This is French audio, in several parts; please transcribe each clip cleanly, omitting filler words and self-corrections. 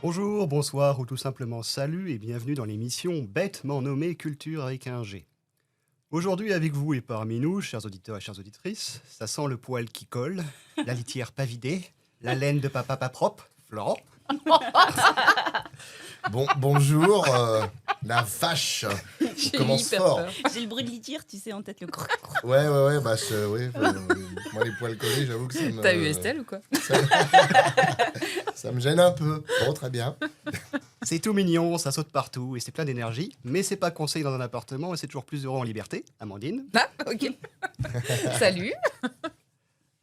Bonjour, bonsoir ou tout simplement salut et bienvenue dans l'émission bêtement nommée Culture avec un G. Aujourd'hui avec vous et parmi nous, chers auditeurs et chères auditrices, ça sent le poil qui colle, la litière pas vidée, la laine de papa pas propre, Florent. Bonjour, la vache. On commence fort. Peur. J'ai le bruit de litière, tu sais, en tête le croc. Ouais, moi les poils collés, j'avoue que ça me... T'as eu Estelle ou quoi? Ça me gêne un peu. Bon, très bien. C'est tout mignon, ça saute partout et c'est plein d'énergie, mais c'est pas conseillé dans un appartement et c'est toujours plus heureux en liberté, Amandine. Ah, ok. Salut.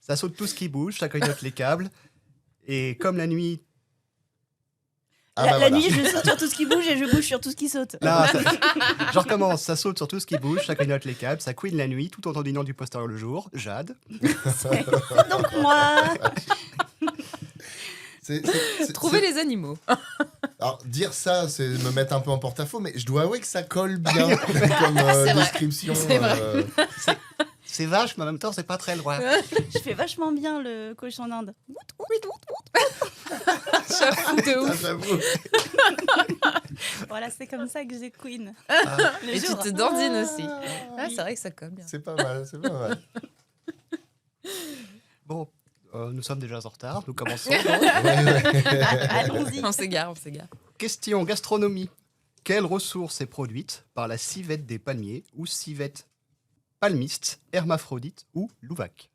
Ça saute tout ce qui bouge, ça cognote les câbles, et comme la nuit... La nuit, je saute sur tout ce qui bouge et je bouge sur tout ce qui saute. Non, je recommence, ça saute sur tout ce qui bouge, ça clignote les câbles, ça couine la nuit, tout en tendinant du postérieur le jour. Jade. C'est donc moi. Trouver les animaux. Alors, dire ça, c'est me mettre un peu en porte-à-faux, mais je dois avouer que ça colle bien comme description. C'est vrai. C'est vache, mais en même temps, c'est pas très loin. Je fais vachement bien le cochon d'Inde. J'avoue de Ça, ouf. j'avoue. Voilà, c'est comme ça que j'ai queen. Le Et tu jour. te dandines aussi. Ah, c'est vrai que ça colle bien. C'est pas mal, c'est pas mal. Bon, nous sommes déjà en retard, nous commençons. Allons-y. On s'égare. Question gastronomie. Quelle ressource est produite par la civette des palmiers ou civette palmiste, hermaphrodite ou louvac?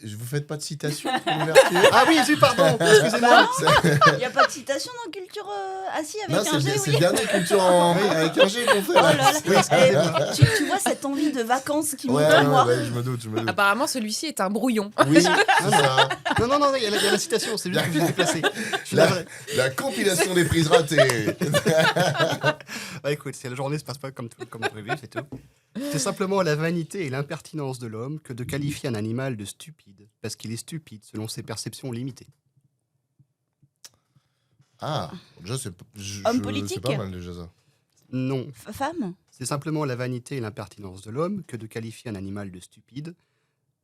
Je vous faites pas de citation pour l'ouverture? Ah oui, pardon, excusez-moi. Il n'y a pas de citation dans culture assis avec Non, un G, c'est oui. le dernier culture avec un G qu'on fait. Oh là. là là. Tu vois cette envie de vacances qui monte en moi. Ouais, je me doute. Apparemment, celui-ci est un brouillon. Oui, c'est ça. Non, il y a la citation, c'est juste que j'ai déplacé. Je suis navré. La compilation des prises ratées. Bah écoute, si la journée se passe pas comme prévu, c'est tout. C'est simplement la vanité et l'impertinence de l'homme que de qualifier un animal de stupide, parce qu'il est stupide selon ses perceptions limitées. Ah, déjà, c'est Homme politique. c'est pas mal déjà ça. Non, Femme. c'est simplement la vanité et l'impertinence de l'homme que de qualifier un animal de stupide,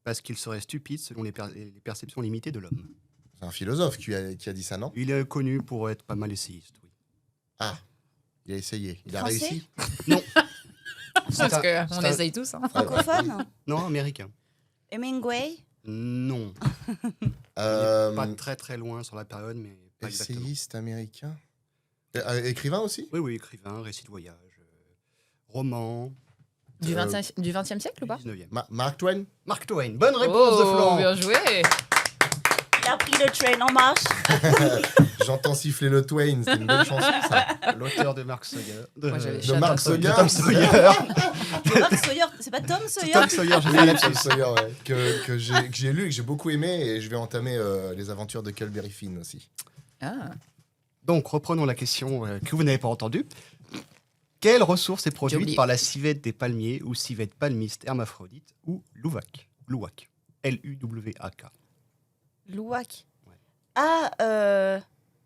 parce qu'il serait stupide selon les perceptions limitées de l'homme. C'est un philosophe qui a dit ça, non? Il est connu pour être pas mal essayiste, oui. Ah, il a essayé. Il a Français réussi? Non. Parce qu'on c'est un- essaye tous. Hein. Francophone. Non, américain. Hemingway. Non. Euh, Pas très très loin sur la période, mais pas exactement. essayiste américain. Écrivain aussi? Oui, écrivain, récit de voyage, roman, Du 20e siècle ou pas? 19e. Mark Twain? Mark Twain, bonne réponse de Florent. Bien joué. Il a pris le train en marche. J'entends siffler le Twain, c'est une belle chanson ça. L'auteur de Mark Sawyer. Moi, j'avais De Mark Shadow. Sawyer. Tom Sawyer. Mark Sawyer. C'est pas Tom Sawyer. Tom Sawyer, j'ai Oui, fait la Tom Sawyer, ouais. que j'ai lu et que j'ai beaucoup aimé, et je vais entamer les aventures de Huckleberry Finn aussi. Ah. Donc, reprenons la question que vous n'avez pas entendue. Quelle ressource est J'ai produite oublié. par la civette des palmiers ou civette palmiste hermaphrodite ou louvac? Louvac. L-U-W-A-K. Louac. Ouais. Ah,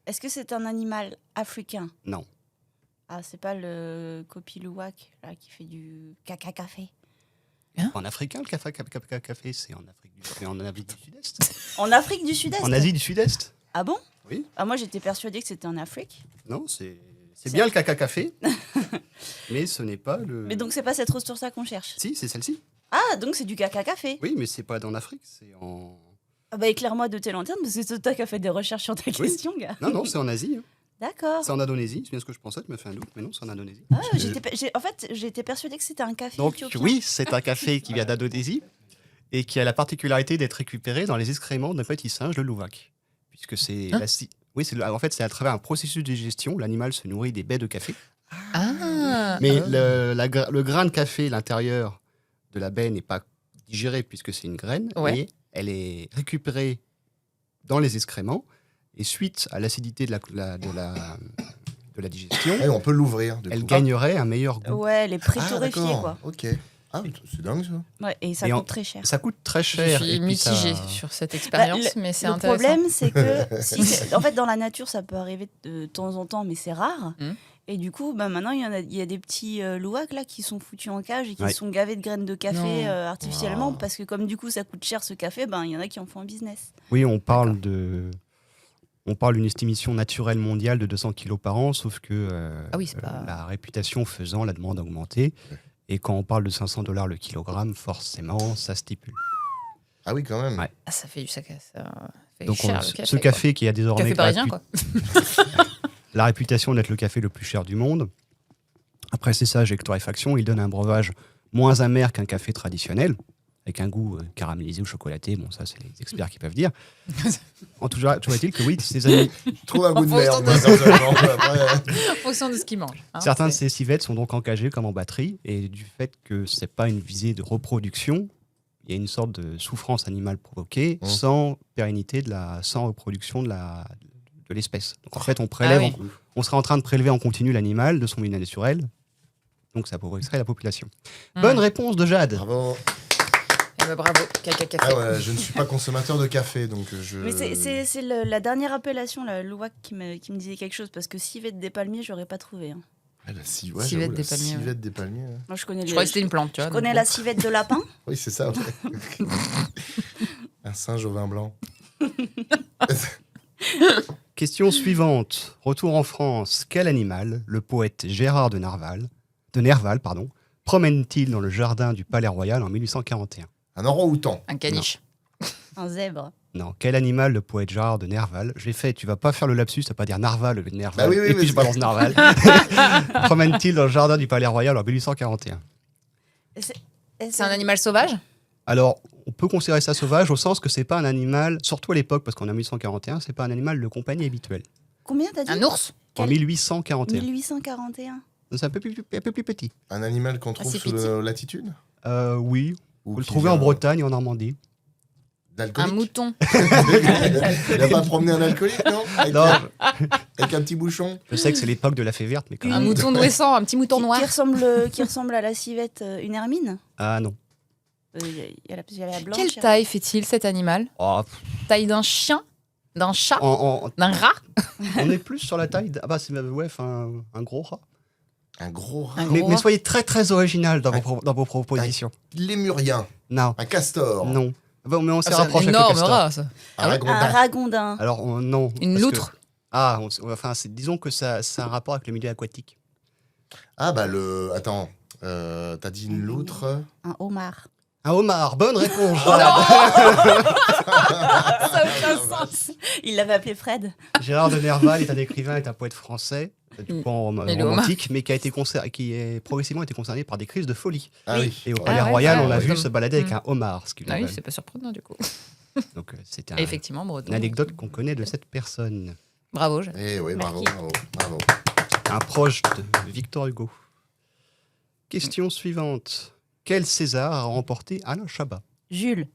est-ce que c'est un animal africain? Non. Ah, c'est pas le copi-louac là, qui fait du caca café. En africain, le café, c'est en Afrique du Sud-Est. En Afrique du Sud-Est. En Asie du Sud-Est. Ah bon? Oui. Ah, moi, j'étais persuadée que c'était en Afrique. Non, c'est bien le café, mais ce n'est pas le... Mais donc, c'est pas cette ressource-là qu'on cherche. Si, c'est celle-ci. Ah, donc c'est du caca café. Oui, mais c'est pas en Afrique, c'est en... Ah bah, éclaire-moi de tes lanternes, parce que c'est toi qui as fait des recherches sur ta question, gars. Non, c'est en Asie. Hein. D'accord. C'est en Indonésie, c'est bien ce que je pensais, tu me fais un doute, mais non, c'est en Indonésie. Ah, en fait, j'étais persuadée que c'était un café Donc éthiopien. oui, c'est un café qui vient d'Indonésie et qui a la particularité d'être récupéré dans les excréments d'un petit singe, le louvac. Puisque c'est... Oui, en fait, c'est à travers un processus de digestion, l'animal se nourrit des baies de café. Ah. Mais le grain de café, l'intérieur de la baie n'est pas digéré puisque c'est une graine, Ouais. et elle est récupérée dans les excréments. Et suite à l'acidité de la digestion, Ouais, on peut l'ouvrir. du elle coup. gagnerait un meilleur goût. Ouais, les Ah, pré-torréfiés, d'accord. quoi. Ok. Ah, c'est dingue ça. Ouais, et ça Et coûte très cher. Ça coûte très Je cher. suis et puis mitigée ça- sur cette expérience, Bah, mais c'est Le intéressant. problème, c'est que, en fait, dans la nature, ça peut arriver de temps en temps, mais c'est rare. Mm. Et du coup, bah, maintenant, il y a des petits louacs là, qui sont foutus en cage et qui Ouais. sont gavés de graines de café Non. artificiellement, Wow. parce que comme du coup, ça coûte cher ce café, ben, il y en a qui en font un business. Oui, on parle de On parle d'une estimation naturelle mondiale de 200 kilos par an, sauf que Ah oui, c'est pas- la réputation faisant, la demande a augmenté. Et quand on parle de 500 $ le kilogramme, forcément, ça stipule. Ah oui, quand même. Ouais. Ah, ça fait du sac. Ça fait Donc, cher, ce le café. café qui a Quoi. désormais Café parisien, quoi. la réputation d'être le café le plus cher du monde. Après cessage et torréfaction, il donne un breuvage moins amer qu'un café traditionnel, avec un goût caramélisé ou chocolaté. Bon, ça, c'est les experts qui peuvent dire. En tout cas, toujours est-il que oui, ces amis, Trouve un goût de En merde. fonction moi, personnellement, après. En fonction de ce qu'ils mangent. hein, certains de c'est- ces civettes sont donc engagés comme en batterie, et du fait que c'est pas une visée de reproduction, il y a une sorte de souffrance animale provoquée sans pérennité, sans reproduction de l'espèce. Donc en fait, on prélève, Ah oui. on serait en train de prélever en continu l'animal de son milieu naturel, donc ça appauvrirait la population. Hmm. Bonne réponse de Jade. Bravo. Eh ben, bravo, caca café. Ah ouais, je ne suis pas consommateur de café, donc je. Mais c'est la dernière appellation, la Louac, qui me disait quelque chose, parce que civette des palmiers, j'aurais pas trouvé. Hein. Ah, la Civette j'avoue, des la palmiers, ouais. Civette des palmiers. Ouais. Moi, je connais, Je croyais que c'était une plante, tu vois. je connais donc, la civette de lapin. Oui, c'est ça. Ouais. Un singe au vin blanc. Question suivante. Retour en France. Quel animal le poète Gérard de Nerval, promène-t-il dans le jardin du Palais Royal en 1841 ? Un orang-outan. Un caniche. Un zèbre. Non. Quel animal le poète Gérard de Nerval ? Je l'ai fait, tu vas pas faire le lapsus, tu vas pas dire Narval au lieu de Nerval. Bah oui, oui, et mais puis je c'est- balance Narval. Promène-t-il dans le jardin du Palais Royal en 1841 ? C'est un animal sauvage? Alors, on peut considérer ça sauvage au sens que c'est pas un animal, surtout à l'époque, parce qu'on est en 1841, c'est pas un animal de compagnie habituel. Combien t'as dit? Un ours? En Quel- 1841. 1841. C'est un peu plus petit. Un animal qu'on trouve c'est sous petit. nos latitudes. Oui, Ou vous le qui trouvez en vient Bretagne et en Normandie. Un d'alcoolique. mouton? Il a pas promené un alcoolique, non avec, Non, avec un petit bouchon. je sais que c'est l'époque de la fée verte, mais quand Un même. mouton nourrissant, un petit mouton Qui, noir? qui ressemble à la civette, une hermine. Ah non. Il y a la blanche. Quelle taille fait-il cet animal? Oh, Taille d'un chien? D'un chat? en- D'un rat? on est plus sur la taille. Ah bah c'est ouais, enfin, un gros rat. Un gros rat. Un Mais, gros mais rat. soyez très très original dans vos propositions. Lémurien. Non, Un castor. non. Bon, mais on s'est Ah, c'est un rapproché avec le Énorme castor. rat, ça. Un Ah ouais ragondin. Un ragondin. Alors non. Une parce que- loutre? Ah, enfin, disons que ça a un rapport avec le milieu aquatique. Ah bah le. Attends. T'as dit une loutre. Un homard. Un homard, bonne réponse. Oh Jade. Ça n'a aucun sens. Il l'avait appelé Fred. Gérard de Nerval est un écrivain, est un poète français, du coup Et le romantique, mais qui a été qui est progressivement été concerné par des crises de folie. Ah oui. Et au Oh, Palais Ah ouais, Royal, ouais, on l'a ouais, vu comme- se balader avec Mm. un homard, ce qu'il Ah oui, appelle. c'est pas surprenant du coup. Donc c'était Et effectivement, breton. une anecdote qu'on connaît de cette personne. Bravo, Jade. Eh oui, bravo, Merci. bravo, bravo. Un proche de Victor Hugo. Question suivante. Quel César a remporté Alain Chabat ? Jules.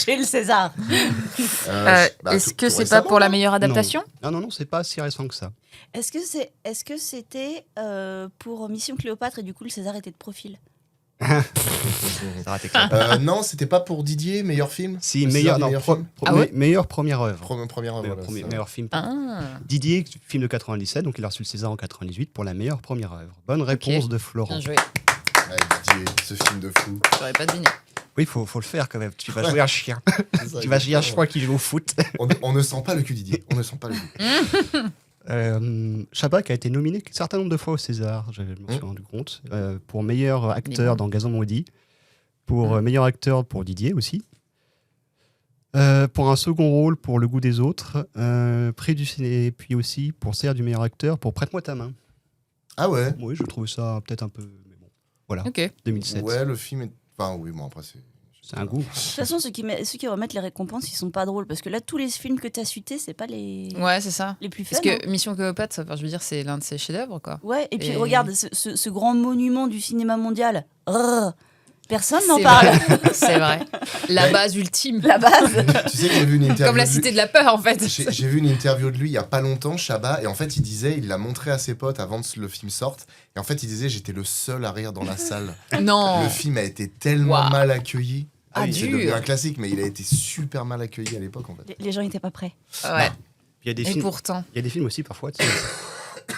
Jules César. Bah, Est-ce tout- que tout c'est pas récemment, pour la non meilleure adaptation? Non, c'est pas si récent que ça. Est-ce que c'était pour Mission Cléopâtre et du coup le César était de profil? Ça a raté clair. Non, c'était pas pour Didier, meilleur film. Si, Le meilleur, César du non, meilleur film Ah ouais meilleure première œuvre. Première, Meilleur, voilà, ça. meilleur film. Ah, Didier, film de 97, donc il a reçu le César en 98 pour la meilleure première œuvre. Bonne réponse de Florent. bien joué. Ouais, Didier, ce film de fou. J'aurais pas deviné. Oui, faut le faire quand même. Tu vas jouer un chien. C'est ça, Tu vas jouer un exactement. chien qui joue au foot. On ne sent pas le cul, Didier. On ne sent pas le cul. Chabat qui a été nominé un certain nombre de fois au César, je me suis rendu compte, pour meilleur acteur dans Gazon Maudit, pour meilleur acteur pour Didier aussi, pour un second rôle pour Le Goût des Autres, prix du ciné, puis aussi pour Serre du meilleur acteur pour Prête-moi ta main. Ah ouais. Oui, je trouve ça peut-être un peu, mais bon, voilà, Ok. 2007. Ouais, le film est. Enfin, oui, bon, après, c'est. C'est un goût. De toute façon, ceux qui remettent les récompenses, ils sont pas drôles parce que là, tous les films que tu as cités, c'est pas les Ouais, c'est ça. les plus fun. Parce que Mission Cléopâtre, enfin, je veux dire, c'est l'un de ses chefs-d'œuvre, quoi. Ouais, et puis Et- regarde ce grand monument du cinéma mondial. Rrr. Personne n'en C'est parle. vrai. C'est vrai. La base ultime. Bah, La base. Tu sais que j'ai vu une interview. Comme la de lui- cité de la peur, en fait. J'ai vu une interview de lui il y a pas longtemps, Chabat, et en fait il disait, il l'a montré à ses potes avant que le film sorte, et en fait il disait j'étais le seul à rire dans la salle. Non. Le film a été tellement Waouh. mal accueilli. Ah, c'est dur. devenu un classique, mais il a été super mal accueilli à l'époque en fait. Les gens n'étaient pas prêts. Ouais. Il y a des Et films. pourtant. Il y a des films aussi parfois. Tu sais,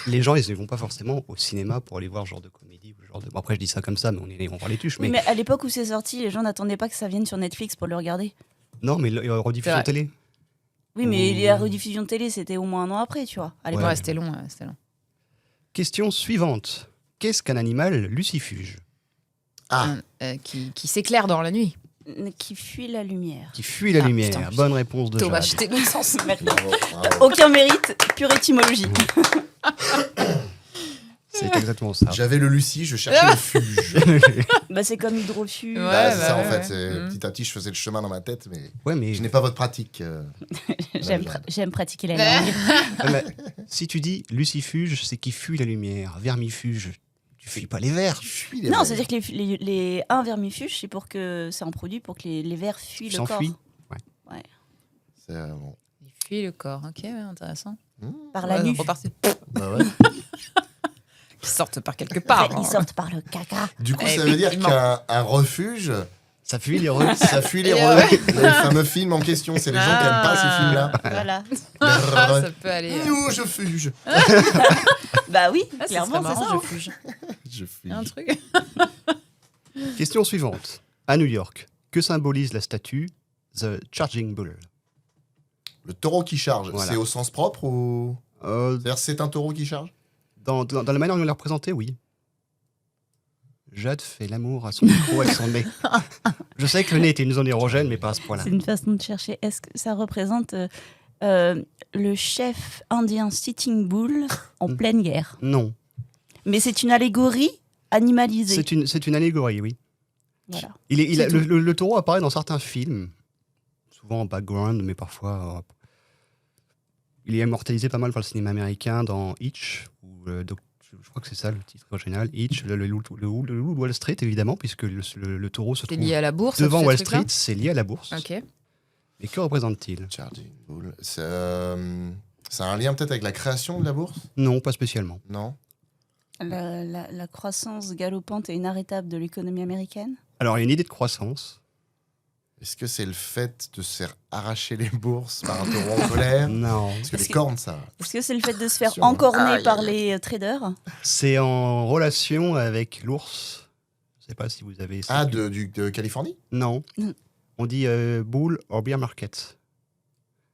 les gens, ils ne vont pas forcément au cinéma pour aller voir ce genre de comédie ou ce genre de. Bon, après, je dis ça comme ça, mais on va voir les tuches. Oui, Mais mais à l'époque où c'est sorti, les gens n'attendaient pas que ça vienne sur Netflix pour le regarder. non, mais rediffusion C'est vrai. télé. Oui, mais Ouh. la rediffusion de télé, c'était au moins un an après, tu vois. À l'époque. Ouais, c'était long, c'était long. Question suivante. Qu'est-ce qu'un animal lucifuge? Ah, Qui s'éclaire dans la nuit. Qui fuit la lumière. Qui fuit la Ah, lumière. putain. Bonne réponse de Thomas, Jade. j'étais dans le sens. Merci. bravo, bravo. Aucun mérite, pure étymologie. C'est exactement ça. J'avais le Lucie, je cherchais le fuge. Bah, c'est comme hydrofuge. Ouais. Bah, c'est ça en ouais, fait. ouais. C'est- Petit à petit, je faisais le chemin dans ma tête, mais Ouais, mais, je n'ai pas votre pratique. J'aime pratiquer la Ouais. langue. ouais, mais si tu dis lucifuge, c'est qui fuit la lumière. Vermifuge, tu fuis pas les vers. Je fuis les Non, rêves. c'est-à-dire que un vermifuge, c'est pour que c'est un produit pour que les vers fuient le corps. S'enfuit. C'est, bon. Il fuit le corps. Ok, ouais, intéressant. Par la Ouais, nuque. reparti. Bah ouais. Ils sortent par quelque part. Après, ils sortent par le caca. Du coup, Eh ça oui, veut dire il qu'un un refuge, Ça fuit les re- ça fuit les Et rêves. Le fameux film en question, c'est les gens qui n'aiment pas ces films-là. Voilà. Ah, ça peut aller. Nous, je fuge. Bah oui, Ah, ça clairement, serait c'est marrant, ça. hein. je fuge. Je Y a un fuge. truc. Question suivante. À New York, que symbolise la statue The Charging Bull? Le taureau qui charge, Voilà. c'est au sens propre ou. Euh, C'est-à-dire, c'est un taureau qui charge? dans la manière dont on l'a représenté, oui. Jade fait l'amour à son micro avec son nez. Je sais que le nez était une zone érogène, mais pas à ce point-là. C'est une façon de chercher. Est-ce que ça représente le chef indien Sitting Bull en pleine guerre? Non. Mais c'est une allégorie animalisée. C'est une allégorie, oui. Voilà. Il a- C'est le taureau apparaît dans certains films, souvent en background, mais parfois. Il est immortalisé pas mal par le cinéma américain dans Hitch, ou je crois que c'est ça le titre original, Hitch, le loup de Wall Street, évidemment, puisque le taureau se C'est trouve lié à la bourse. devant tout ce Wall truc-là Street, c'est lié à la bourse. Ok. Et que représente-t-il? Charging Bull. Ça a un lien peut-être avec la création de la bourse? Non, pas spécialement. Non? La croissance galopante et inarrêtable de l'économie américaine. Alors, il y a une idée de croissance. Est-ce que c'est le fait de se faire arracher les bourses par un taureau en colère? Non. Parce que Est-ce les que- cornes, ça. Est-ce que c'est le fait de se faire Attention, hein. encorner Aïe, par aïe, les traders? C'est en relation avec l'ours. Je ne sais pas si vous avez... Ah, de Californie? Non. Mm. On dit bull or bear market.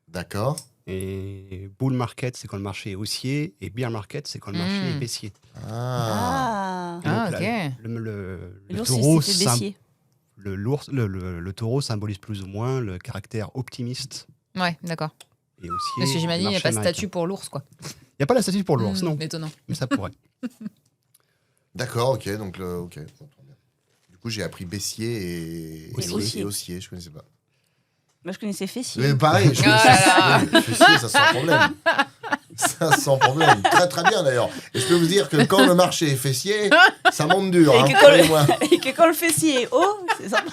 D'accord. Et bull market, c'est quand le marché est haussier, et bear market, c'est quand le marché est baissier. Ah. Et Ah, donc, ok. Le L'ours, taureau, il s'est fait baissier. le taureau symbolise plus ou moins le caractère optimiste Ouais, d'accord. et haussier. Parce que j'imagine, il n'y a du pas de marché statut pour l'ours, quoi. américain. Il n'y a pas la statue pour l'ours, non, Étonnant. mais ça pourrait. D'accord, ok. Donc, ok. J'entends bien. Du coup, j'ai appris baissier et Haussier. et haussier, je connaissais pas. Moi, je connaissais Fessier. Mais pareil, je Ah là connaissais fessier, ça sans problème. Ça sans problème. Très très bien d'ailleurs. Et je peux vous dire que quand le marché est fessier, ça monte dur. Et Hein, que quand le- croyez-moi. Et que quand le fessier est haut, c'est ça.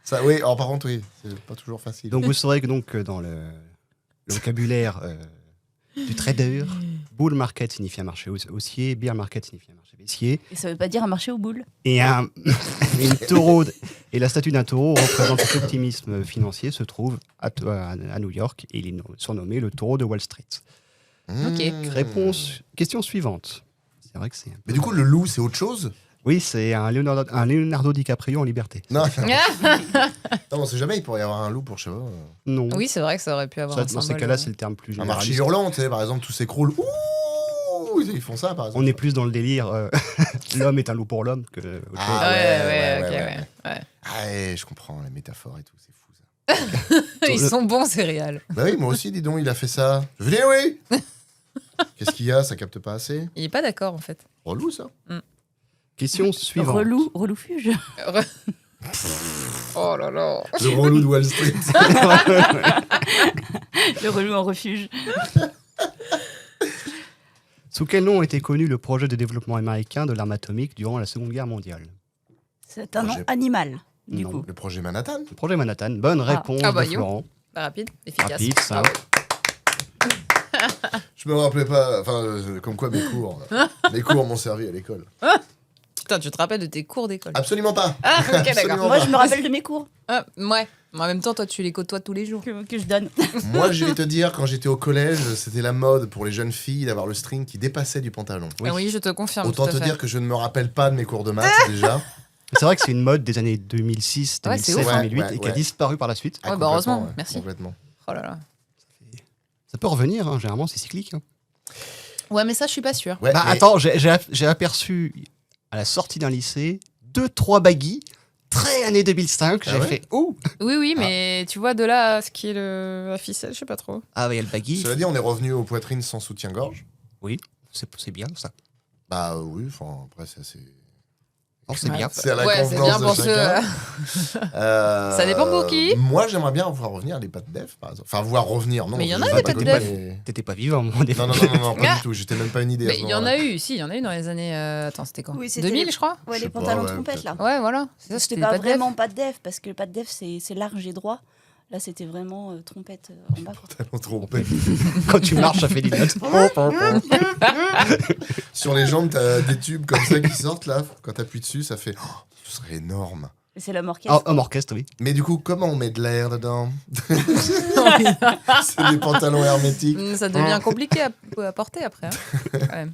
Ça, oui, alors par contre, oui, c'est pas toujours facile. Donc vous saurez que donc, dans le vocabulaire du trader, bull market signifie un marché haussier, bear market signifie un marché baissier, Et ça veut pas dire un marché aux boules. et et la statue d'un taureau représente cet optimisme financier, se trouve à New York, et il est surnommé le taureau de Wall Street. Ok. Réponse, question suivante. C'est vrai que c'est... Mais du coup, le loup, c'est autre chose? Oui, c'est un Leonardo DiCaprio en liberté. Non, non, on sait jamais, il pourrait y avoir un loup pour, je sais pas, Non. Oui, c'est vrai que ça aurait pu avoir Ça, un dans ces symbole, cas-là, c'est le terme plus un marché généraliste. hurlant, tu sais, par exemple, tout s'écroule. Ouh, ils font ça, par exemple. On est plus dans le délire l'homme est un loup pour l'homme que autre chose. Ah, Ouais, ouais, ok, ouais. ouais. Ah, ouais, je comprends, les métaphores et tout, c'est fou ça. Ils sont bons, ces réals. Bah oui, moi aussi, dis donc, il a fait ça. Venez, oui. Qu'est-ce qu'il y a? Ça capte pas assez? Il est pas d'accord, en fait. Relou, ça. Question suivante. Reloufuge. Oh là là. Le relou de Wall Street. Le relou en refuge. Sous quel nom était connu le projet de développement américain de l'arme atomique durant la Seconde Guerre mondiale? C'est un nom Projet- animal, du Non. coup. Le projet Manhattan. Le projet Manhattan. Bonne réponse Ah bah, de yo. Florent. Rapide, efficace. Rapide, simple. Je me rappelais pas, enfin, comme quoi mes cours m'ont servi à l'école. Putain, tu te rappelles de tes cours d'école? Absolument pas. Ah, ok, d'accord. Absolument Moi, pas. je me rappelle de mes cours Ah, ouais. Mais en même temps, toi, tu les côtoies tous les jours. que je donne. Moi, je vais te dire, quand j'étais au collège, c'était la mode pour les jeunes filles d'avoir le string qui dépassait du pantalon. Oui. Ah oui, je te confirme. Autant tout à te fait. dire que je ne me rappelle pas de mes cours de maths déjà. C'est vrai que c'est une mode des années 2006, Ouais, c'est 2007, ouf. 2008 Ouais, et qui a ouais. disparu par la suite. Ouais, bah, heureusement, complètement, merci. Complètement. Oh là là. Ça peut revenir, hein, généralement c'est cyclique. Hein. Ouais, mais ça, je suis pas sûre. Ouais, Bah mais- attends, j'ai aperçu à la sortie d'un lycée 2-3 baggy, très année 2005. Ah J'ai ouais fait oh Oui, mais tu vois, de là à ce qui est la ficelle, je sais pas trop. ah ouais, il y a le baggy. Cela dit, on est revenu aux poitrines sans soutien-gorge. C'est bien ça. Bah oui, enfin, après, c'est assez... Non, c'est Ouais. bien. C'est à la Ouais, c'est convenance bien de pour chacun. Ça dépend pour qui. Moi, j'aimerais bien voir revenir les pattes d'Ef, par exemple. Enfin, voir revenir, non. Mais il y en je a les ai des pas pattes connues, d'Ef. mais- T'étais pas vivant au moment des Non, pas du tout. J'étais même pas une idée. à Mais ce il y en moment-là. a eu, si, il y en a eu dans les années. Attends, c'était quand Oui, c'était 2000, les- je crois. Ouais, Je les sais pas, pantalons ouais, trompettes, là. Ouais, voilà. C'est ça, C'était des pas pattes d'Ef. vraiment pas de def, parce que le pas de def, c'est large et droit. Là, c'était vraiment trompette en bas. quoi. Tellement trompé. Quand tu marches, ça fait des notes. Sur les jambes, t'as des tubes comme ça qui sortent là. Quand t'appuies dessus, ça fait. Oh, ce serait énorme. Et c'est l'homme orchestre. Homme orchestre, oui. Mais du coup, comment on met de l'air dedans C'est des pantalons hermétiques. Ça devient compliqué à porter après. Hein. Ouais.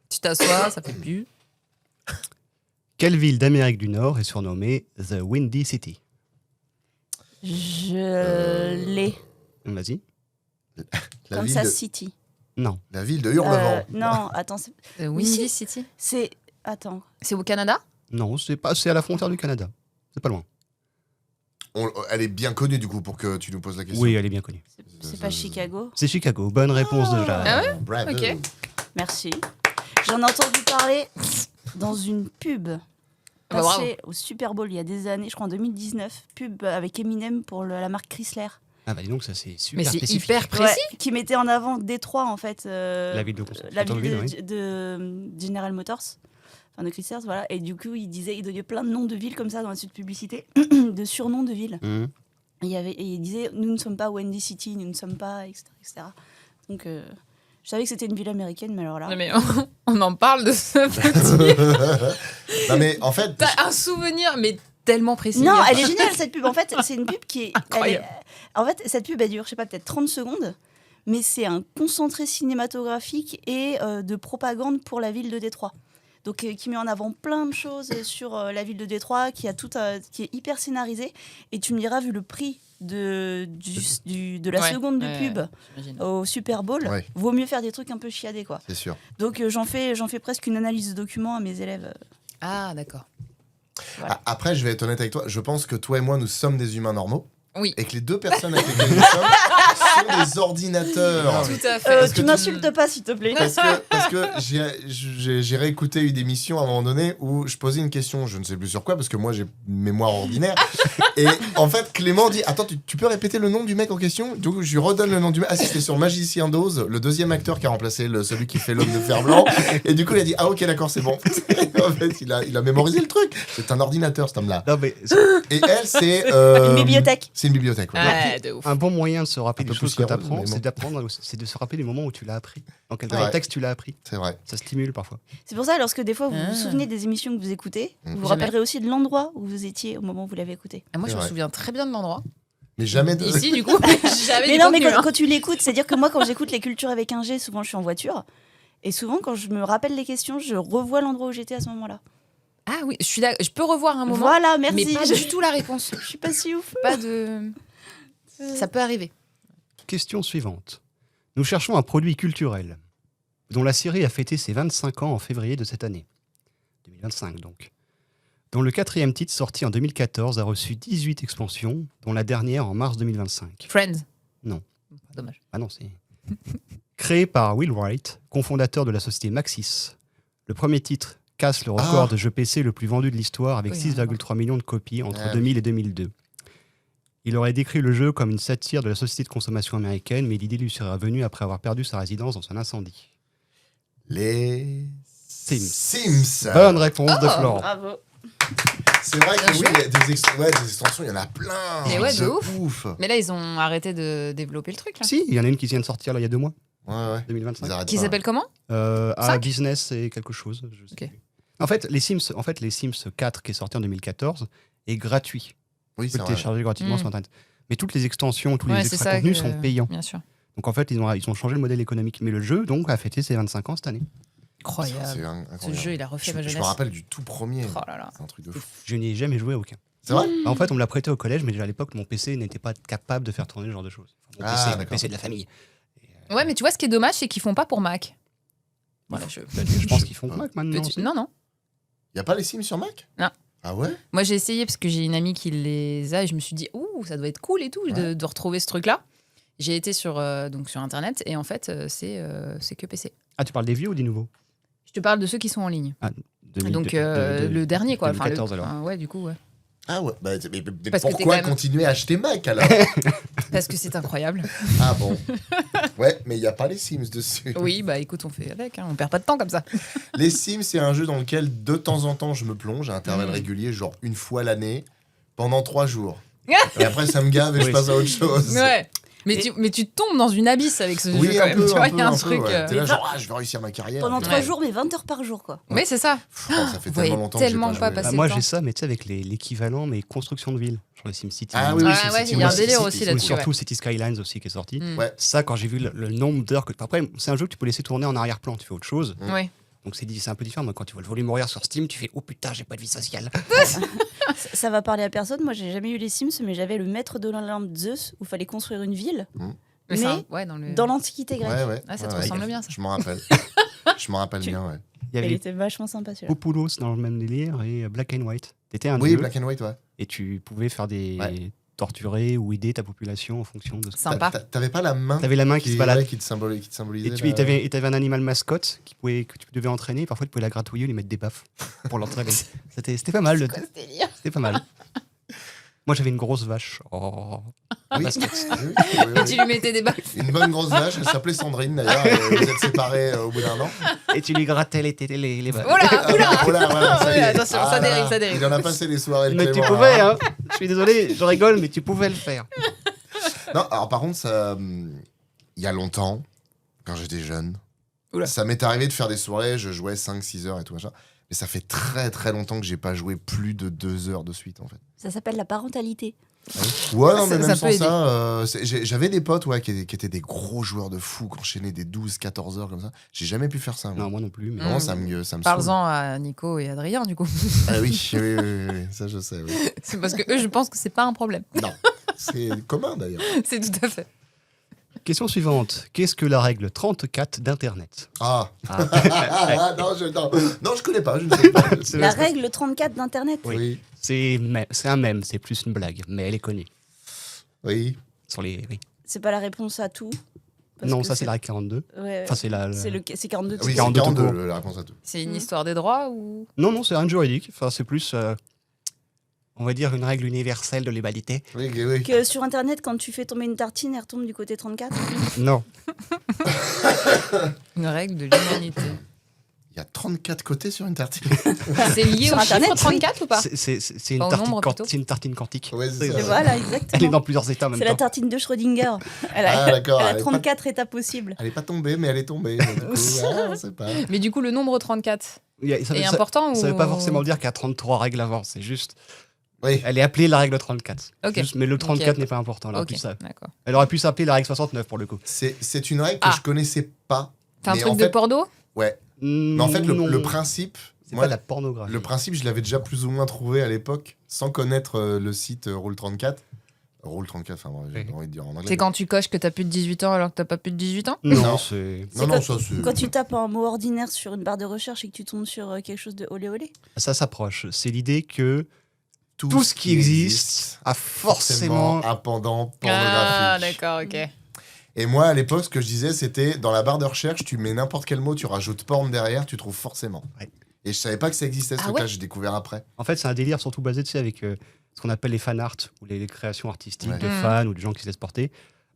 Tu t'assois, ça fait plus. Quelle ville d'Amérique du Nord est surnommée The Windy City? Je l'ai. Vas-y. La Comme ville, ça, de... City. Non. la ville de Hurlevent. Non, attends. Windy City. C'est. Attends. C'est au Canada? Non, c'est à la frontière du Canada. C'est pas loin. Elle est bien connue du coup pour que tu nous poses la question. Oui, elle est bien connue. C'est pas Chicago. C'est Chicago. Bonne réponse de Jade. Ah ouais Bravo. Ok. Merci. J'en ai entendu parler dans une pub Ah bah, bravo. passée au Super Bowl il y a des années, je crois en 2019. Pub avec Eminem pour la marque Chrysler. Ah bah dis donc, ça c'est super Mais c'est spécifique. hyper précis. Ouais, qui mettait en avant Détroit, en fait. La ville de la automobile, ville oui. de General Motors. Enfin, de Chrysler, voilà. Et du coup, il donnait plein de noms de villes comme ça dans la suite publicité, de surnoms de villes. Mhm. Et il disait, nous ne sommes pas Wendy City, nous ne sommes pas, etc. etc. Donc, je savais que c'était une ville américaine, mais alors là... Non, mais on en parle de ce petit. Non mais en fait, T'as un souvenir, mais tellement précis. Non, elle est géniale cette pub. En fait, c'est une pub qui est. Incroyable. En fait, cette pub, elle dure, je sais pas, peut-être 30 secondes, mais c'est un concentré cinématographique et de propagande pour la ville de Détroit. Donc, qui met en avant plein de choses sur la ville de Détroit, qui est hyper scénarisé. Et tu me diras, vu le prix de la Ouais, seconde de ouais, pub j'imagine. au Super Bowl, Ouais. vaut mieux faire des trucs un peu chiadés, quoi. c'est sûr. Donc, j'en fais presque une analyse de documents à mes élèves. Ah, d'accord. Voilà. Après, je vais être honnête avec toi. Je pense que toi et moi, nous sommes des humains normaux. Oui. Et que les deux personnes avec lesquelles nous sommes sont des ordinateurs. Tout à fait. Tu m'insultes pas, s'il te plaît. Parce que j'ai réécouté une émission à un moment donné où je posais une question, je ne sais plus sur quoi, parce que moi j'ai une mémoire ordinaire. Et en fait, Clément dit attends, tu peux répéter le nom du mec en question? Du coup, je lui redonne le nom du mec. Ah, si, c'était sur Magicien d'Oz, le deuxième acteur qui a remplacé celui qui fait l'homme de fer blanc. Et du coup, il a dit ah, ok, d'accord, c'est bon. En fait, il a mémorisé le truc. C'est un ordinateur, cet homme-là. Non, mais Et elle, c'est. Une bibliothèque. C'est une bibliothèque, ouais. Ouais, de ouf. un bon moyen de se rappeler Un des peu choses que tu poussiéreuse, apprends, mais bon. c'est d'apprendre, c'est de se rappeler les moments où tu l'as appris. Dans quel Ouais. contexte tu l'as appris. C'est vrai. Ça stimule parfois. C'est pour ça, lorsque des fois vous Ah. vous souvenez des émissions que vous écoutez, vous vous Jamais. rappellerez aussi de l'endroit où vous étiez au moment où vous l'avez écouté. Ah, moi, je C'est me vrai. souviens très bien de l'endroit. Mais jamais de. Ici, du coup, j'avais Mais du non, mais contenu, hein. quand tu l'écoutes, c'est-à-dire que moi, quand j'écoute les cultures avec un G, souvent je suis en voiture. Et souvent, quand je me rappelle les questions, je revois l'endroit où j'étais à ce moment-là. Ah oui, je peux revoir un moment, Voilà, merci. mais pas je... du tout la réponse. je suis pas si ouf. Pas de. Ça peut arriver. Question suivante. Nous cherchons un produit culturel dont la série a fêté ses 25 ans en février de cette année. 2025 donc. Dont le 4e titre sorti en 2014 a reçu 18 expansions, dont la dernière en mars 2025. Friends. Non. Dommage. Ah non, c'est... Créé par Will Wright, cofondateur de la société Maxis, le premier titre casse le record Ah. de jeu PC le plus vendu de l'histoire avec Oui, 6,3 millions de copies entre Ah 2000 et 2002. Il aurait décrit le jeu comme une satire de la société de consommation américaine, mais l'idée lui serait venue après avoir perdu sa résidence dans un incendie. Les. Sims. Sims. Bonne réponse de Oh. Florent. Bravo. C'est vrai Bien que oui, joué. il y a des extensions, il y en a plein. Mais ouais, de de ouf. Mais là, ils ont arrêté de développer le truc. Là. Si, il y en a une qui vient de sortir là, il y a 2 mois, Ouais, ouais. 2025. Ils arrêtent Qui pas. s'appelle comment? À Business et quelque chose. Je sais Ok. plus. En fait, les Sims 4 qui est sorti en 2014 est gratuit. Oui, Tu peux c'est le vrai. télécharger gratuitement Mm. sur Internet. Mais toutes les extensions, tous Ouais, les c'est extra ça contenus que- sont payants. Bien sûr. Donc en fait, ils ont changé le modèle économique. Mais le jeu, donc, a fêté ses 25 ans cette année. C'est Incroyable. incroyable. Ce jeu, il a refait ma Je jeunesse. me rappelle du tout premier. Oh là là. C'est un truc de fou. Je n'y ai jamais joué à aucun. C'est vrai En fait, on me l'a prêté au collège, mais déjà à l'époque, mon PC n'était pas capable de faire tourner ce genre de choses. Enfin, mon Ah, PC, le d'accord. PC de la famille. Ouais, mais tu vois, ce qui est dommage, c'est qu'ils font pas pour Mac. Voilà, Je pense qu'ils font Mac maintenant. Petit- Non, non. Y a pas les Sims sur Mac? Non. Ah ouais? Moi, j'ai essayé parce que j'ai une amie qui les a et je me suis dit, ouh, ça doit être cool et tout de retrouver ce truc-là. J'ai été sur Internet et en fait, c'est que PC. Ah, tu parles des vieux ou des nouveaux? Je te parle de ceux qui sont en ligne. Donc, de le dernier, quoi. 2014, alors. Ouais, du coup, ouais. Ah ouais, mais Parce que t'es pourquoi quand même- continuer à acheter Mac alors? Parce que c'est incroyable. Ah bon. Ouais, mais il n'y a pas les Sims dessus. Oui, bah écoute, on fait avec. Hein, on perd pas de temps comme ça. Les Sims, c'est un jeu dans lequel de temps en temps je me plonge à intervalles Mm. réguliers, genre une fois l'année, pendant 3 jours. Et après ça me gave et je Oui. passe à autre chose. Ouais. Mais tu tombes dans une abysse avec ce Oui, jeu quand un même. peu, Tu vois, un il y a un peu, truc. ouais. T'es là genre, je vais réussir ma carrière. Pendant Putain, 3 Ouais. jours, mais 20 heures par jour, quoi. Mais c'est ça. ça fait Vous tellement voyez longtemps que j'ai tellement pas pas joué. passer Ah, le moi temps. j'ai ça, mais tu sais, avec les l'équivalent, mais construction de ville. Genre les SimCity. Ah oui, Ah c'est- ouais, c'est- il y a un c'est- délire c'est- aussi c'est- Ou là-dessus. surtout City Skylines aussi qui est sorti. Mm. Ouais. Ça, quand j'ai vu le nombre d'heures que. Après, c'est un jeu que tu peux laisser tourner en arrière-plan, tu fais autre chose. Ouais. Donc c'est un peu différent. Mais quand tu vois le volume horaire sur Steam, tu fais oh putain, j'ai pas de vie sociale. Ça va parler à personne. Moi, j'ai jamais eu les Sims, mais j'avais le maître de l'Olympe Zeus où il fallait construire une ville Mais c'est Mais un- ouais, dans le. dans l'Antiquité grecque. Ouais, ouais. Ah, ça te ouais, ressemble ouais. bien, ça. Je m'en rappelle. Je m'en rappelle bien, ouais. Il y Elle avait était vachement sympa celui-là. Popoulos dans le même délire et Black and White. T'étais un Oui, dieu Black and White, ouais. et tu pouvais faire des Ouais. torturer ou aider ta population en fonction de ce que Sympa. T'avais pas la main t'avais la main qui se balade. ouais, qui te symbolisait. Et t'avais un animal mascotte que tu devais entraîner. Parfois, tu pouvais la gratouiller, lui mettre des baffes pour l'entraîner. C'était pas mal. C'était pas mal. Moi, j'avais une grosse vache. Oh. Oui. Mascotte. Oui, oui, oui. Tu lui mettais des baffes. Une bonne grosse vache, elle s'appelait Sandrine d'ailleurs. Et vous êtes séparés au bout d'un an. Et tu lui grattais les baffes. Oh là, oula. Voilà, ça y est. Ouais, attention, ça dérive, là, ça dérive. Il en a passé les soirées. le Mais tu Clément, pouvais, là. hein. Je suis désolé, je rigole, mais tu pouvais le faire. Non, alors par contre, ça, il y a longtemps, quand j'étais jeune, Oula. ça m'est arrivé de faire des soirées, je jouais 5-6 heures et tout machin. Mais ça fait très très longtemps que j'ai pas joué plus de 2 heures de suite en fait. Ça s'appelle la parentalité. Ouais, non, mais Ça même peut sans ça, j'avais des potes ouais, qui étaient des gros joueurs de fou, qui enchaînaient des 12-14 heures comme ça. J'ai jamais pu faire ça. moi. Non, moi non plus. Mais... Non, Mm. ça me saoule. Parle-en à Nico et Adrien, du coup. Ah oui, oui, ça je sais. Oui. C'est parce que eux, je pense que c'est pas un problème. Non, c'est commun d'ailleurs. C'est tout à fait. Question suivante. Qu'est-ce que la règle 34 d'Internet? Ah, Ah. non, je connais pas, je ne sais pas. C'est La parce que règle 34 d'Internet. Oui, c'est un mème, c'est plus une blague, mais elle est connue. oui. Sur les... oui. C'est pas la réponse à tout. parce Non, que ça c'est la règle 42. Ouais, Enfin, c'est la... c'est 42 Oui, c'est 42 tout 42 court. la réponse à tout. C'est une Mm. histoire des droits ou. Non, non, c'est rien de juridique. Enfin, c'est plus, on va dire, une règle universelle de l'égalité. Oui, oui. Que sur Internet, quand tu fais tomber une tartine, elle retombe du côté 34. Non. Une règle de l'humanité. Il y a 34 côtés sur une tartine. C'est lié Sur au Internet, chiffre 34 ou pas? C'est une, Pas au tartine nombre, plutôt. c'est une tartine quantique. Ouais, c'est Et ça. voilà, Elle est exactement. dans plusieurs états en même C'est la temps. tartine de Schrödinger. Elle Ah, a, d'accord, elle a elle est 34 états possibles. Elle est pas tombée, mais elle est tombée. Du coup, on sait pas. Mais du coup, le nombre 34 Ça, est ça- important ça ou. veut pas forcément dire qu'il y a 33 règles avant, c'est juste... Oui. Elle est appelée la règle 34. Ok. Juste, mais le 34 Ok. n'est pas important. Elle aurait, Ok, pu ça- d'accord. elle aurait pu s'appeler la règle 69 pour le coup. C'est une règle que Ah. je connaissais pas. T'as un mais truc en de fait, porno? Ouais. Mais en fait, Non, le principe. c'est Moi, pas de la pornographie. le principe, je l'avais déjà plus ou moins trouvé à l'époque, sans connaître le site Rule 34. Rule 34, enfin, bon, j'ai Oui. envie de dire en anglais. C'est quand tu coches que t'as plus de 18 ans alors que t'as pas plus de 18 ans? Non, Non. c'est... Non, non, ça c'est. Quand tu tapes un mot ordinaire sur une barre de recherche et que tu tombes sur quelque chose de olé olé. Ça s'approche. C'est l'idée que tout ce qui existe a forcément... un pendant pornographique. Ah, d'accord, ok. Et moi, à l'époque, ce que je disais, c'était dans la barre de recherche, tu mets n'importe quel mot, tu rajoutes porn derrière, tu trouves forcément. Ouais. Et je savais pas que ça existait, ce Ah truc-là, ouais j'ai découvert après. En fait, c'est un délire surtout basé avec ce qu'on appelle les fan art ou les créations artistiques Ouais. de Mhm. fans ou de gens qui se laissent porter.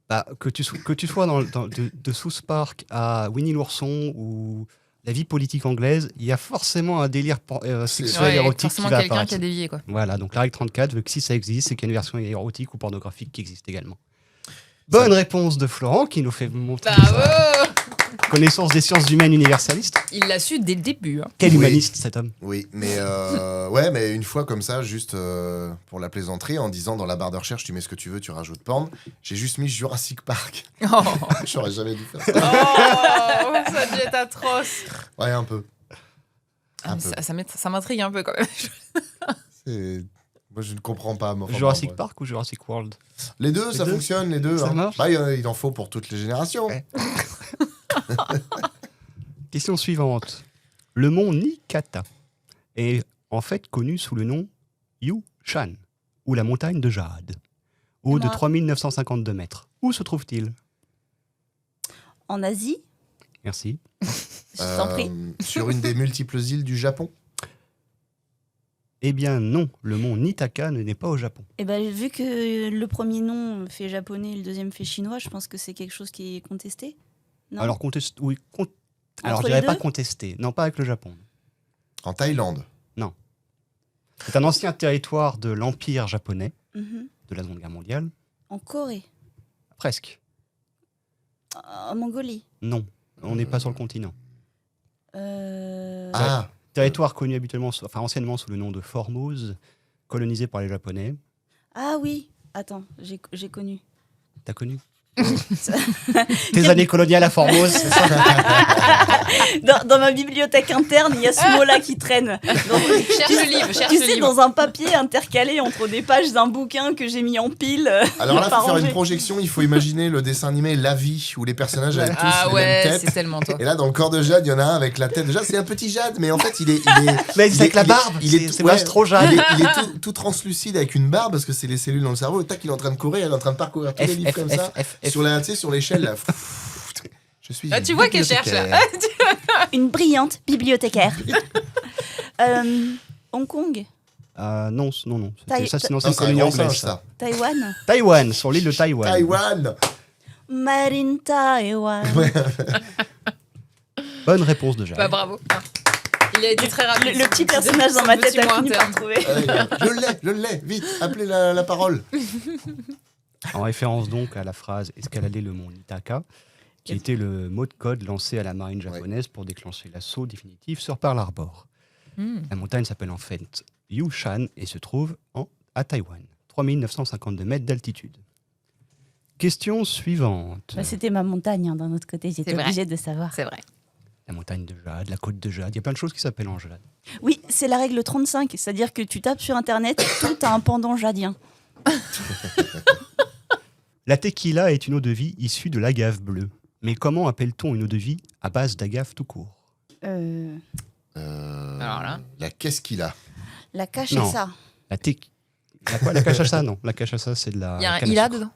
Bah, que tu sois de South Park à Winnie l'ourson ou la vie politique anglaise, il y a forcément un délire sexuel Ouais, érotique qui forcément va quelqu'un apparaître. qui a dévié, quoi. Voilà, donc la règle 34 veut que si ça existe, c'est qu'il y a une version érotique ou pornographique qui existe également. Bonne réponse de Florent qui nous fait montrer sa Bravo! connaissance des sciences humaines universalistes. Il l'a su dès le début. Hein. Quel Oui. humaniste cet homme. Oui, mais ouais, mais une fois comme ça, juste pour la plaisanterie, en disant dans la barre de recherche, tu mets ce que tu veux, tu rajoutes porn, j'ai juste mis Jurassic Park. Oh, J'aurais jamais dû faire ça. ça devait être atroce. Ouais, un peu. Ah, Un mais peu. ça m'intrigue un peu quand même. C'est- Moi, je ne comprends pas. Mais enfin, Jurassic bon, bref. Park ou Jurassic World? Les deux, ça deux fonctionne, les deux. Ça hein. marche Bah, il en faut pour toutes les générations. Ouais. Question suivante. Le mont Nikata est en fait connu sous le nom Yushan, ou la montagne de Jade, haut de Moi. 3952 mètres. Où se trouve-t-il? En Asie, Merci. je t'en prie. Sur une des multiples îles du Japon. Eh bien non, le mont Nitaka n'est pas au Japon. Et ben, vu que le premier nom fait japonais et le deuxième fait chinois, je pense que c'est quelque chose qui est contesté. Non. Alors, oui, alors je les dirais pas deux contesté, non pas avec le Japon. En Thaïlande. C'est un ancien territoire de l'Empire japonais, Mhm. de la Seconde Guerre mondiale. En Corée, Presque. en Mongolie. Non, on n'est pas sur le continent. Ah, Territoire connu habituellement, enfin anciennement sous le nom de Formose, colonisé par les Japonais. Ah oui, attends, j'ai connu. T'as connu Tes années coloniales à Formose, c'est ça? Dans ma bibliothèque interne, il y a ce mot-là qui traîne. Cherche le livre, cherche Tu le sais, livre. dans un papier intercalé entre des pages d'un bouquin que j'ai mis en pile. alors là, pas pour faire une rangé. projection, il faut imaginer le dessin animé La Vie, où les personnages avaient tous Ah les mêmes ouais, têtes. c'est tellement toi. Et là, dans le corps de Jade, il y en a un avec la tête. Déjà, c'est un petit Jade, mais en fait, il est Mais c'est avec la barbe, c'est ouais, Mastro Jade. il est tout translucide avec une barbe parce que c'est les cellules dans le cerveau. Et tac, il est en train de courir, il est en train de parcourir tous les livres comme ça. Sur la, tu sais, sur l'échelle là. Je suis. Ah, tu vois qu'elle cherche là. Une brillante bibliothécaire. Hong Kong, Non, non. Ça, sinon, c'est Non, une c'est un colonie grand anglaise. singe, ça. Taïwan. Taïwan, sur l'île de Taïwan. Taïwan. Marine Taïwan. Bonne réponse de Jade. Bah bravo. Il a été très rapide. Le petit personnage dans ma Son tête petit a mot fini par interne. trouver. Je l'ai, vite, appelez la parole. En référence donc à la phrase escalader le mont Nitaka, qui était le mot de code lancé à la marine japonaise pour déclencher l'assaut définitif sur Pearl Harbor. La montagne s'appelle en fait Yushan et se trouve à Taïwan, 3952 mètres d'altitude. Question suivante. Bah, c'était ma montagne, hein, d'un autre côté, j'étais C'est vrai. obligée de savoir. C'est vrai. La montagne de Jade, la côte de Jade, il y a plein de choses qui s'appellent en Jade. Oui, c'est la règle 35, c'est-à-dire que tu tapes sur Internet, tout a un pendant jadien. La tequila est une eau de vie issue de l'agave bleue. Mais comment appelle-t-on une eau de vie à base d'agave tout court? Euh, Alors là. Qu'est-ce qu'il a? la Non. cachaça. La cachaça, non. La cachaça, c'est de la Il y a un canne à il a sucre. dedans.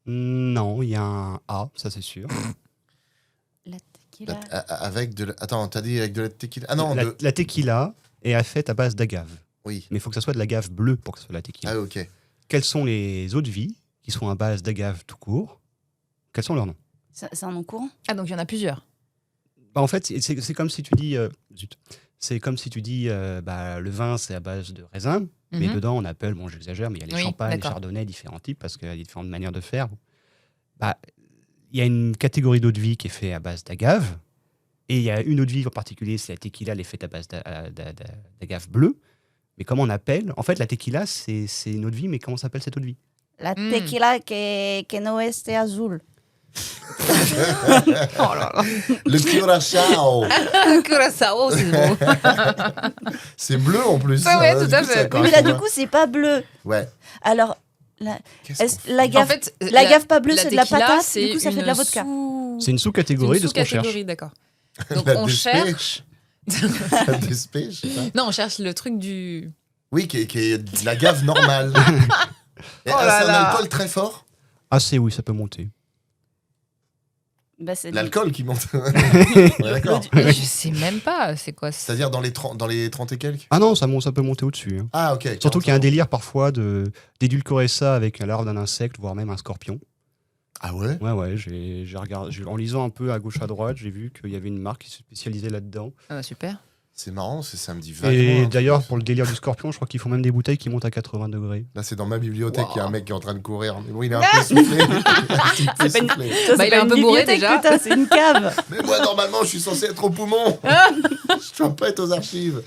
Non, il y a un A, ça c'est sûr. La tequila. Avec de la... Attends, t'as dit avec de la tequila? Ah non, La tequila est faite à base d'agave. Oui. Mais il faut que ça soit de l'agave bleue pour que ce soit la tequila. Ah ok. Quelles sont les eaux de vie qui sont à base d'agave tout court? Quels sont leurs noms? C'est un nom courant. Ah, donc il y en a plusieurs. En fait, c'est comme si tu dis... c'est comme si tu dis le vin, c'est à base de raisin, mais Mhm. dedans, on appelle, bon, j'exagère, mais il y a les Oui, champagnes, les d'accord. chardonnays, différents types, parce qu'il y a différentes manières de faire. Il y a une catégorie d'eau de vie qui est faite à base d'agave, et il y a une eau de vie en particulier, c'est la tequila, elle est faite à base d'agave bleue. Mais comment on appelle? En fait, la tequila, c'est une eau de vie, mais comment s'appelle cette eau de vie? La tequila que no esté azul. Oh là là. Le curaçao. Curaçao, c'est beau. C'est bleu en plus. Ouais, ouais, Du tout à coup, fait. ça Oui, mais là, correspond du coup, c'est pas bleu. Ouais. Alors, Qu'est-ce qu'on fait l'agave En fait, l'agave pas bleue, c'est de la tequila, patate, c'est du coup, ça fait de la vodka. C'est une sous-catégorie une de ce qu'on cherche. sous-catégorie, d'accord. Donc La on despêche. cherche. La despêche, je sais pas. Non, on cherche le truc du. Oui, qui est de la gave normale. Et, Oh là c'est un là. alcool très fort. Ah, oui, ça peut monter. Bah, c'est L'alcool qui monte. Ouais, d'accord. Je sais même pas, c'est quoi ça. C'est-à-dire dans les 30 et quelques. Ah non, ça peut monter au-dessus. Hein. Ah, ok. Surtout qu'il y a un 40. délire parfois d'édulcorer ça avec la larve d'un insecte, voire même un scorpion. Ah ouais. Ouais, j'ai regardé, en lisant un peu à gauche à droite, j'ai vu qu'il y avait une marque qui se spécialisait là-dedans. Ah, super. C'est marrant, ça me dit vaguement. Et un d'ailleurs, truc. pour le délire du scorpion, je crois qu'ils font même des bouteilles qui montent à 80 degrés. Là, c'est dans ma bibliothèque, il y a un Wow. mec qui est en train de courir. Mais bon, il est un peu soufflé. Il est un petit peu C'est pas une- soufflé. Ça, Bah, c'est il est pas un une peu bourré, bibliothèque déjà. que t'as, c'est une cave. Mais moi, normalement, je suis censé être au poumon. Je dois pas être aux archives.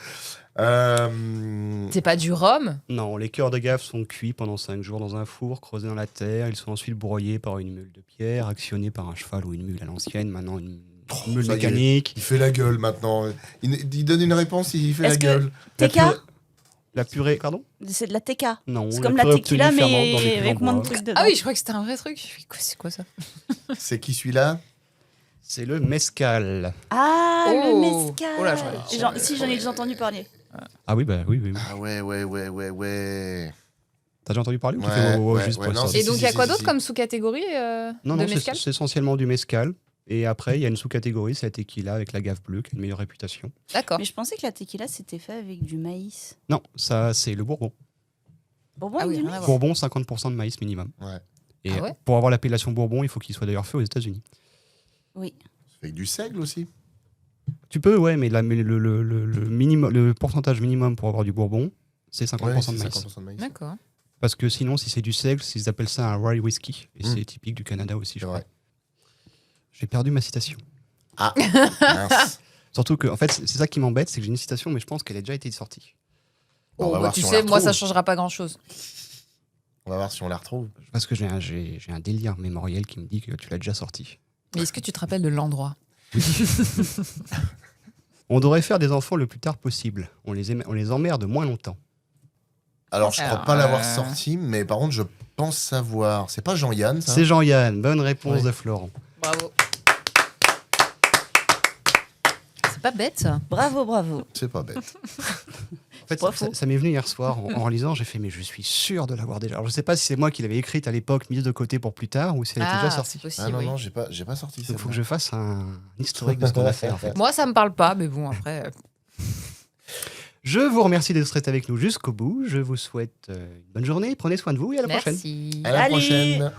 C'est pas du rhum. Non, les cœurs d'agave sont cuits pendant 5 jours dans un four, creusés dans la terre. Ils sont ensuite broyés par une mule de pierre, actionnés par un cheval ou une mule à l'ancienne, maintenant une mule ça y est. mécanique. Il fait la gueule maintenant. Il donne une réponse, il fait la Est-ce que gueule. La TK, pure- La purée, pardon? C'est de la TK. Non, C'est comme la purée obtenue tequila, fermente dans des mais cuves en avec moins de bois. trucs dedans. Ah oui, je crois que c'était un vrai truc. Je fais, c'est quoi ça? C'est qui celui-là? C'est le mezcal. Ah, Oh. le mezcal. Oh là, j'en ai- Si, j'en ai déjà entendu parler. Ah oui, bah oui. Ah ouais. T'as déjà entendu parler ou tu Ouais, fais wow, wow, ouais, juste ouais, pour non, ça? Et donc, il y a quoi si, d'autre si. comme sous-catégorie Non, de non, mezcal? c'est essentiellement du mezcal. Et après, il y a une sous-catégorie, c'est la tequila avec la gaffe bleue qui a une meilleure réputation. D'accord. Mais je pensais que la tequila, c'était fait avec du maïs. Non, ça, c'est le bourbon. Bourbon Ah avec oui, du rien à maïs voir. Bourbon, 50% de maïs minimum. Ouais. Et Ah ouais pour avoir l'appellation bourbon, il faut qu'il soit d'ailleurs fait aux États-Unis. Oui. Avec du seigle aussi. Tu peux, ouais, mais le pourcentage minimum pour avoir du bourbon, c'est 50% Ouais, de c'est maïs. 50% de maïs. D'accord. Parce que sinon, si c'est du seigle, ils appellent ça un rye whisky. Et Mm. c'est typique du Canada aussi, je C'est crois. vrai. J'ai perdu ma citation. Ah, mince. Surtout que, en fait, c'est ça qui m'embête, c'est que j'ai une citation, mais je pense qu'elle a déjà été sortie. On va Oh, bah, voir tu si on sais, la moi, ça retrouve. changera pas grand-chose. On va voir si on la retrouve. Parce que j'ai un délire mémoriel qui me dit que tu l'as déjà sorti. Mais est-ce que tu te rappelles de l'endroit? On devrait faire des enfants le plus tard possible. On les emmerde moins longtemps. Alors, je crois Alors, pas l'avoir sorti, mais par contre, je pense savoir. C'est pas Jean-Yann, ça? C'est Jean-Yann. Bonne réponse Ouais. de Florent. Bravo. C'est pas bête, ça. Bravo. C'est pas bête. En fait, pas ça, faux. ça m'est venu hier soir en lisant. J'ai fait, mais je suis sûr de l'avoir déjà. Alors, je sais pas si c'est moi qui l'avais écrite à l'époque, mise de côté pour plus tard, ou si elle était déjà c'est sortie. possible, Ah non, oui. non, j'ai pas sorti ça. Il faut que je fasse un historique de ce qu'on a fait, en fait. Moi, ça me parle pas, mais bon, après. Je vous remercie d'être resté avec nous jusqu'au bout. Je vous souhaite une bonne journée. Prenez soin de vous et à la prochaine. Merci. À la Salut. prochaine.